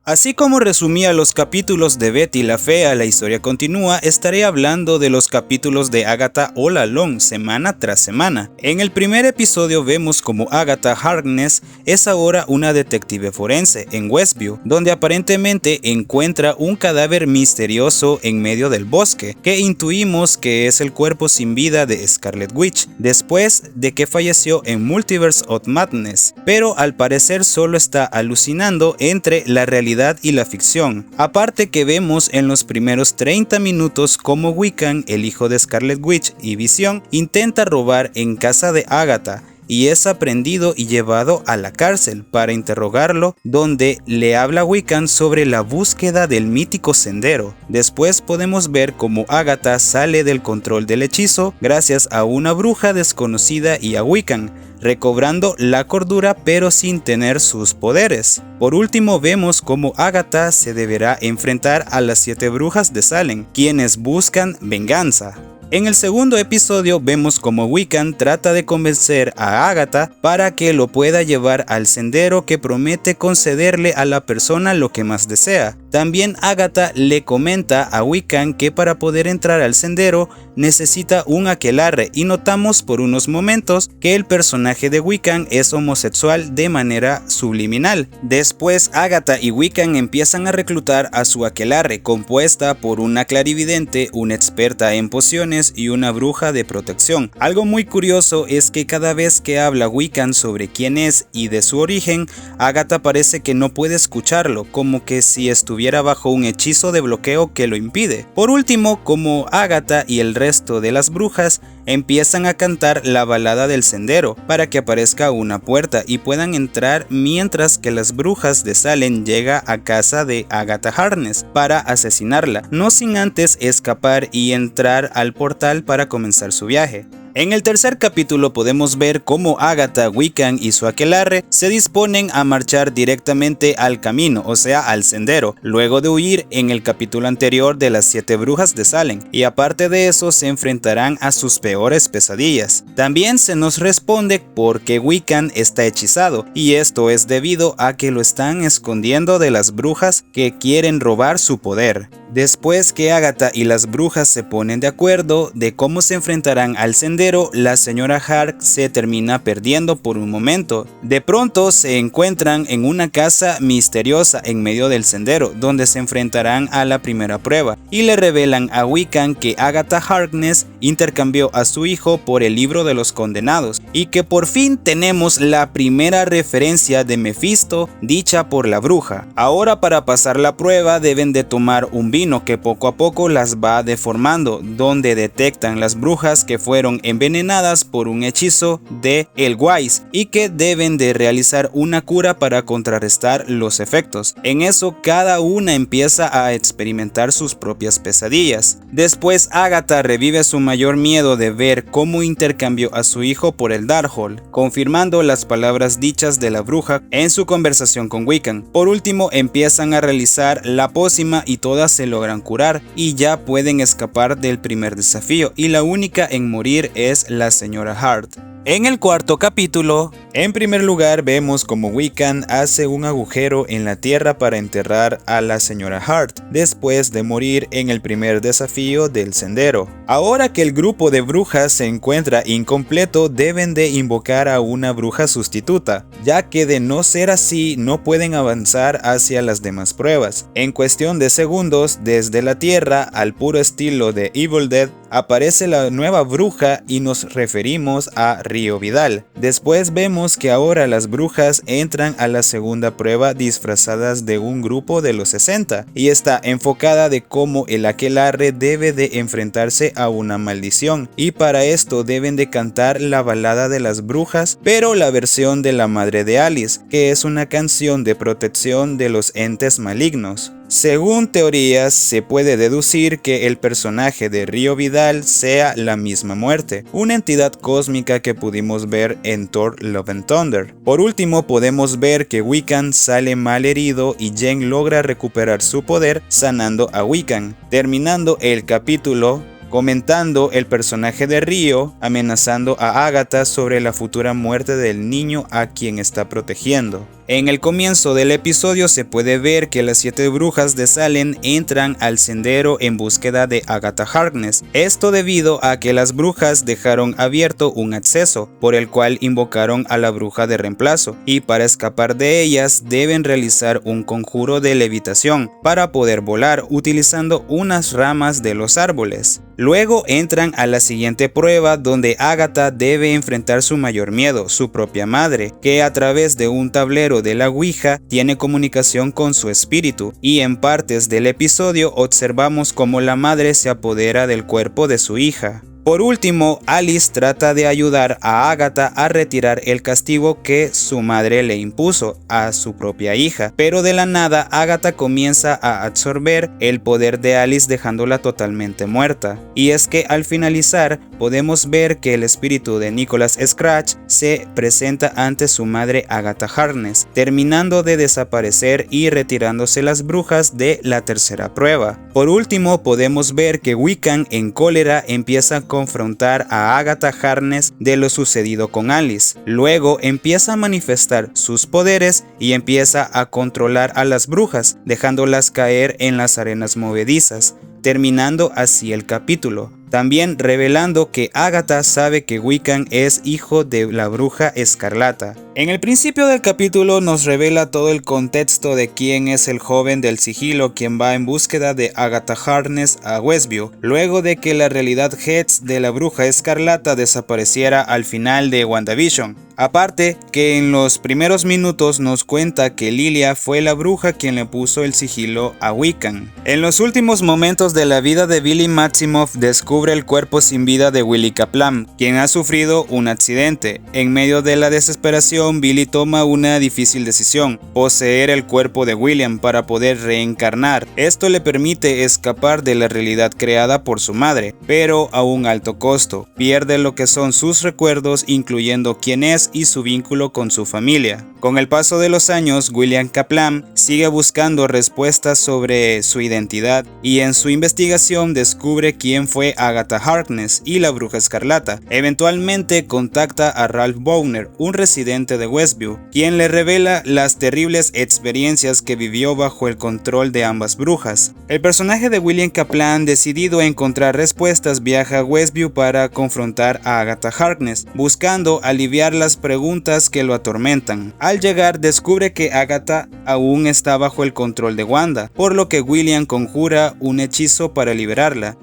Así como resumía los capítulos de Betty la Fea, la historia continúa, estaré hablando de los capítulos de Agatha All Along, semana tras semana. En el primer episodio vemos como Agatha Harkness es ahora una detective forense en Westview, donde aparentemente encuentra un cadáver misterioso en medio del bosque, que intuimos que es el cuerpo sin vida de Scarlet Witch, después de que falleció en Multiverse of Madness, pero al parecer solo está alucinando entre la realidad y la ficción. Aparte que vemos en los primeros 30 minutos cómo Wiccan, el hijo de Scarlet Witch y Visión, intenta robar en casa de Agatha y es aprendido y llevado a la cárcel para interrogarlo, donde le habla Wiccan sobre la búsqueda del mítico sendero. Después podemos ver cómo Agatha sale del control del hechizo gracias a una bruja desconocida y a Wiccan, recobrando la cordura pero sin tener sus poderes. Por último vemos cómo Agatha se deberá enfrentar a las 7 brujas de Salem, quienes buscan venganza. En el segundo episodio vemos cómo Wiccan trata de convencer a Agatha para que lo pueda llevar al sendero que promete concederle a la persona lo que más desea. También Agatha le comenta a Wiccan que para poder entrar al sendero necesita un aquelarre y notamos por unos momentos que el personaje de Wiccan es homosexual de manera subliminal. Después Agatha y Wiccan empiezan a reclutar a su aquelarre, compuesta por una clarividente, una experta en pociones y una bruja de protección. Algo muy curioso es que cada vez que habla Wiccan sobre quién es y de su origen, Agatha parece que no puede escucharlo, como que si estuviera bajo un hechizo de bloqueo que lo impide. Por último, como Agatha y el resto de las brujas empiezan a cantar la balada del sendero para que aparezca una puerta y puedan entrar, mientras que las brujas de Salem llega a casa de Agatha Harkness para asesinarla, no sin antes escapar y entrar al portal para comenzar su viaje. En el tercer capítulo podemos ver cómo Agatha, Wiccan y su aquelarre se disponen a marchar directamente al camino, o sea al sendero, luego de huir en el capítulo anterior de las 7 brujas de Salem, y aparte de eso se enfrentarán a sus peores pesadillas. También se nos responde por qué Wiccan está hechizado, y esto es debido a que lo están escondiendo de las brujas que quieren robar su poder. Después que Agatha y las brujas se ponen de acuerdo de cómo se enfrentarán al sendero, la señora Hark se termina perdiendo por un momento. De pronto se encuentran en una casa misteriosa en medio del sendero, donde se enfrentarán a la primera prueba, y le revelan a Wiccan que Agatha Harkness intercambió a su hijo por el libro de los condenados, y que por fin tenemos la primera referencia de Mephisto dicha por la bruja. Ahora, para pasar la prueba deben de tomar un vino que poco a poco las va deformando, donde detectan las brujas que fueron envenenadas por un hechizo de El Wise y que deben de realizar una cura para contrarrestar los efectos. En eso cada una empieza a experimentar sus propias pesadillas. Después Agatha revive su mayor miedo de ver cómo intercambió a su hijo por el Darkhold, confirmando las palabras dichas de la bruja en su conversación con Wiccan. Por último empiezan a realizar la pócima y todas se logran curar y ya pueden escapar del primer desafío, y la única en morir es la señora Hart. En el cuarto capítulo, en primer lugar vemos como Wiccan hace un agujero en la tierra para enterrar a la señora Hart, después de morir en el primer desafío del sendero. Ahora que el grupo de brujas se encuentra incompleto, deben de invocar a una bruja sustituta, ya que de no ser así no pueden avanzar hacia las demás pruebas. En cuestión de segundos, desde la tierra, al puro estilo de Evil Dead, aparece la nueva bruja y nos referimos a Río Vidal. Después vemos que ahora las brujas entran a la segunda prueba disfrazadas de un grupo de los 60 y está enfocada de cómo el aquelarre debe de enfrentarse a una maldición, y para esto deben de cantar la balada de las brujas, pero la versión de la madre de Alice, que es una canción de protección de los entes malignos. Según teorías, se puede deducir que el personaje de Río Vidal sea la misma muerte, una entidad cósmica que pudimos ver en Thor Love and Thunder. Por último, podemos ver que Wiccan sale mal herido y Jen logra recuperar su poder sanando a Wiccan, terminando el capítulo comentando el personaje de Río amenazando a Agatha sobre la futura muerte del niño a quien está protegiendo. En el comienzo del episodio se puede ver que las 7 brujas de Salem entran al sendero en búsqueda de Agatha Harkness. Esto debido a que las brujas dejaron abierto un acceso por el cual invocaron a la bruja de reemplazo, y para escapar de ellas deben realizar un conjuro de levitación para poder volar utilizando unas ramas de los árboles. Luego entran a la siguiente prueba, donde Agatha debe enfrentar su mayor miedo, su propia madre, que a través de un tablero de la Ouija tiene comunicación con su espíritu, y en partes del episodio observamos cómo la madre se apodera del cuerpo de su hija. Por último, Alice trata de ayudar a Agatha a retirar el castigo que su madre le impuso a su propia hija, pero de la nada Agatha comienza a absorber el poder de Alice, dejándola totalmente muerta. Y es que al finalizar podemos ver que el espíritu de Nicholas Scratch se presenta ante su madre Agatha Harkness, terminando de desaparecer y retirándose las brujas de la tercera prueba. Por último, podemos ver que Wiccan en cólera empieza a confrontar a Agatha Harkness de lo sucedido con Alice. Luego empieza a manifestar sus poderes y empieza a controlar a las brujas, dejándolas caer en las arenas movedizas, terminando así el capítulo. También revelando que Agatha sabe que Wiccan es hijo de la bruja escarlata. En el principio del capítulo nos revela todo el contexto de quién es el joven del sigilo quien va en búsqueda de Agatha Harkness a Westview, luego de que la realidad Hex de la bruja escarlata desapareciera al final de WandaVision. Aparte que en los primeros minutos nos cuenta que Lilia fue la bruja quien le puso el sigilo a Wiccan. En los últimos momentos de la vida de Billy Maximoff descubre el cuerpo sin vida de Willie Kaplan, quien ha sufrido un accidente. En medio de la desesperación, Billy toma una difícil decisión: poseer el cuerpo de William para poder reencarnar. Esto le permite escapar de la realidad creada por su madre, pero a un alto costo. Pierde lo que son sus recuerdos, incluyendo quién es y su vínculo con su familia. Con el paso de los años, William Kaplan sigue buscando respuestas sobre su identidad, y en su investigación descubre quién fue Agatha Harkness y la bruja escarlata. Eventualmente contacta a Ralph Bowner, un residente de Westview, quien le revela las terribles experiencias que vivió bajo el control de ambas brujas. El personaje de William Kaplan, decidido a encontrar respuestas, viaja a Westview para confrontar a Agatha Harkness, buscando aliviar las preguntas que lo atormentan. Al llegar, descubre que Agatha aún está bajo el control de Wanda, por lo que William conjura un hechizo para liberarla.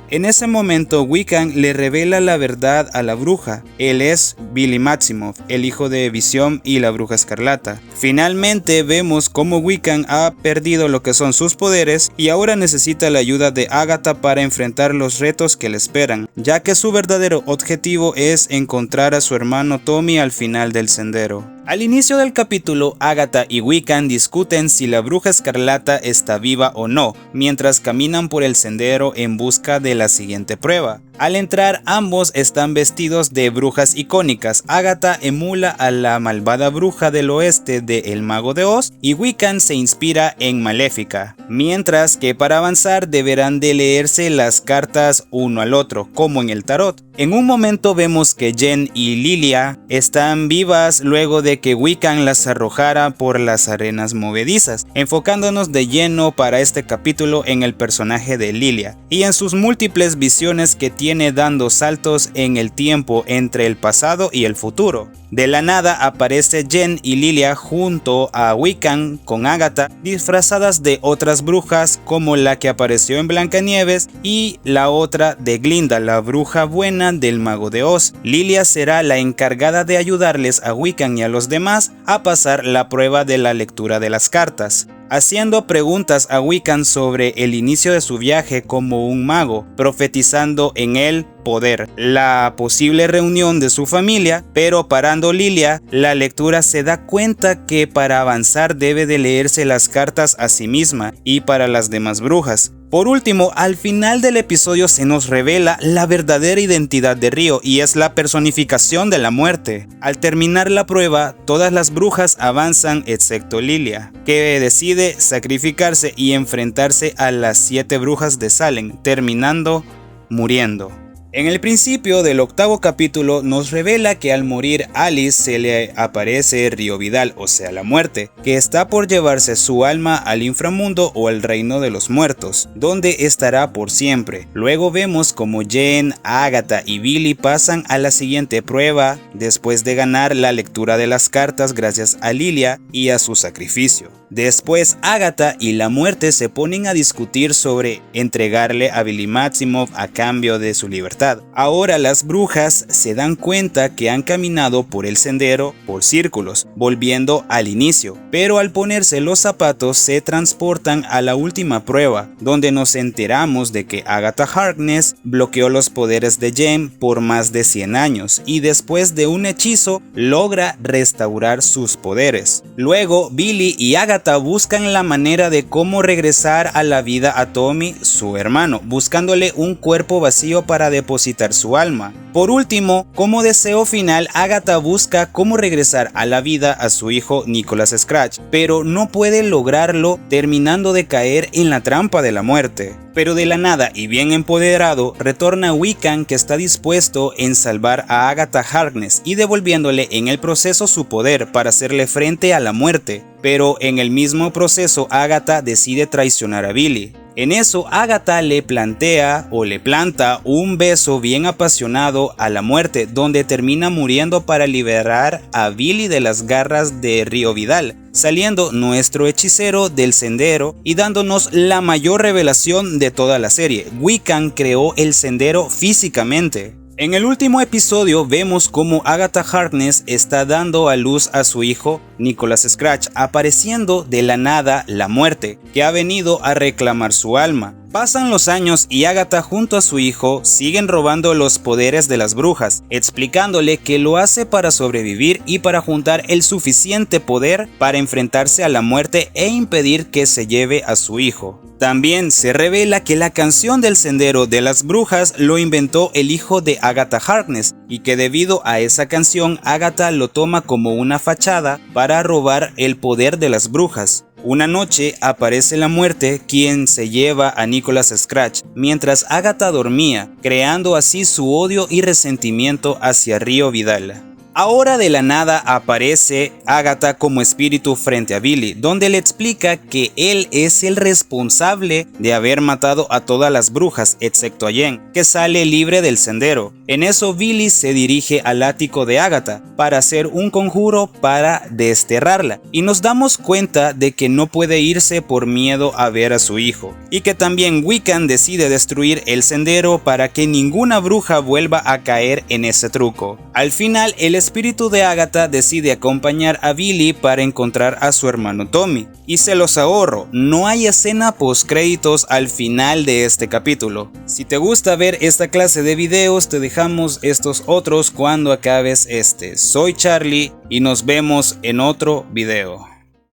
En ese momento, Wiccan le revela la verdad a la bruja. Él es Billy Maximoff, el hijo de Visión y la bruja escarlata. Finalmente vemos cómo Wiccan ha perdido lo que son sus poderes y ahora necesita la ayuda de Agatha para enfrentar los retos que le esperan, ya que su verdadero objetivo es encontrar a su hermano Tommy al final del sendero. Al inicio del capítulo, Agatha y Wiccan discuten si la bruja escarlata está viva o no, mientras caminan por el sendero en busca de la siguiente prueba. Al entrar, ambos están vestidos de brujas icónicas. Agatha emula a la malvada bruja del oeste de El Mago de Oz y Wiccan se inspira en Maléfica, mientras que para avanzar deberán de leerse las cartas uno al otro, como en el tarot. En un momento vemos que Jen y Lilia están vivas luego de que Wiccan las arrojara por las arenas movedizas, enfocándonos de lleno para este capítulo en el personaje de Lilia y en sus múltiples visiones que tiene, dando saltos en el tiempo entre el pasado y el futuro. De la nada aparece Jen y Lilia junto a Wiccan con Agatha, disfrazadas de otras brujas como la que apareció en Blancanieves y la otra de Glinda, la bruja buena del Mago de Oz. Lilia será la encargada de ayudarles a Wiccan y a los demás a pasar la prueba de la lectura de las cartas, haciendo preguntas a Wiccan sobre el inicio de su viaje como un mago, profetizando en él poder, la posible reunión de su familia, pero parando Lilia, la lectura se da cuenta que para avanzar debe de leerse las cartas a sí misma y para las demás brujas. Por último, al final del episodio se nos revela la verdadera identidad de Rio y es la personificación de la muerte. Al terminar la prueba, todas las brujas avanzan excepto Lilia, que decide sacrificarse y enfrentarse a las 7 brujas de Salem, terminando muriendo. En el principio del 8º capítulo nos revela que al morir Alice se le aparece Río Vidal, o sea la muerte, que está por llevarse su alma al inframundo o al reino de los muertos, donde estará por siempre. Luego vemos como Jen, Agatha y Billy pasan a la siguiente prueba después de ganar la lectura de las cartas gracias a Lilia y a su sacrificio. Después Agatha y la muerte se ponen a discutir sobre entregarle a Billy Maximoff a cambio de su libertad. Ahora las brujas se dan cuenta que han caminado por el sendero por círculos, volviendo al inicio, pero al ponerse los zapatos se transportan a la última prueba, donde nos enteramos de que Agatha Harkness bloqueó los poderes de Jen por más de 100 años y después de un hechizo logra restaurar sus poderes. Luego Billy y Agatha buscan la manera de cómo regresar a la vida a Tommy, su hermano, buscándole un cuerpo vacío para depositar su alma. Por último, como deseo final, Agatha busca cómo regresar a la vida a su hijo Nicholas Scratch, pero no puede lograrlo, terminando de caer en la trampa de la muerte. Pero de la nada y bien empoderado, retorna Wiccan, que está dispuesto en salvar a Agatha Harkness y devolviéndole en el proceso su poder para hacerle frente a la muerte. Pero en el mismo proceso Agatha decide traicionar a Billy. En eso Agatha le planta un beso bien apasionado a la muerte, donde termina muriendo para liberar a Billy de las garras de Río Vidal, saliendo nuestro hechicero del sendero y dándonos la mayor revelación de toda la serie. Wiccan creó el sendero físicamente. En el último episodio vemos cómo Agatha Harkness está dando a luz a su hijo Nicholas Scratch, apareciendo de la nada la muerte, que ha venido a reclamar su alma. Pasan los años y Agatha junto a su hijo siguen robando los poderes de las brujas, explicándole que lo hace para sobrevivir y para juntar el suficiente poder para enfrentarse a la muerte e impedir que se lleve a su hijo. También se revela que la canción del sendero de las brujas lo inventó el hijo de Agatha Harkness y que debido a esa canción Agatha lo toma como una fachada para robar el poder de las brujas. Una noche aparece la muerte, quien se lleva a Nicholas Scratch mientras Agatha dormía, creando así su odio y resentimiento hacia Río Vidal. Ahora de la nada aparece Agatha como espíritu frente a Billy, donde le explica que él es el responsable de haber matado a todas las brujas, excepto a Jen, que sale libre del sendero. En eso Billy se dirige al ático de Agatha para hacer un conjuro para desterrarla, y nos damos cuenta de que no puede irse por miedo a ver a su hijo, y que también Wiccan decide destruir el sendero para que ninguna bruja vuelva a caer en ese truco. Al final, el espíritu de Agatha decide acompañar a Billy para encontrar a su hermano Tommy. Y se los ahorro, no hay escena post créditos al final de este capítulo. Si te gusta ver esta clase de videos, te dejamos estos otros cuando acabes este. Soy Charlie y nos vemos en otro video.